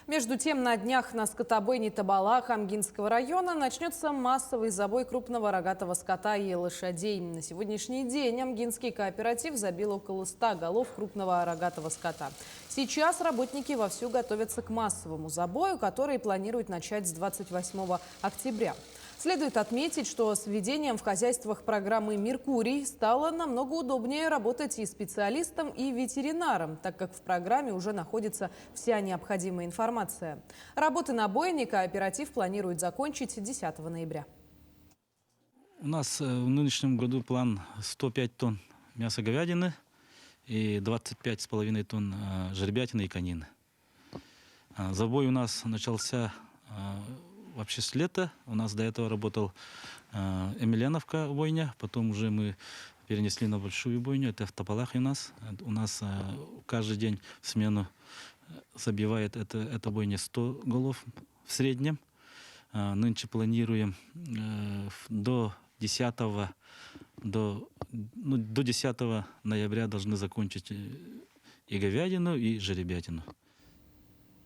Между тем, на днях на скотобойне Табалах Амгинского района начнется массовый забой крупного рогатого скота и лошадей. На сегодняшний день Амгинский кооператив забил около 100 голов крупного рогатого скота. Сейчас работники вовсю готовятся к массовому забою, который планируют начать с 28 октября. Следует отметить, что с введением в хозяйствах программы «Меркурий» стало намного удобнее работать и специалистам, и ветеринарам, так как в программе уже находится вся необходимая информация. Работы на бойне кооператив планирует закончить 10 ноября. У нас в нынешнем году план 105 тонн мяса говядины и 25,5 тонн жеребятины и конины. Забой у нас начался вообще с лета. У нас до этого работал Емельяновка бойня, потом уже мы перенесли на большую бойню, это в Табалахе у нас. У нас каждый день в смену забивает эта бойня 100 голов в среднем. Нынче планируем до 10 ноября должны закончить и говядину, и жеребятину.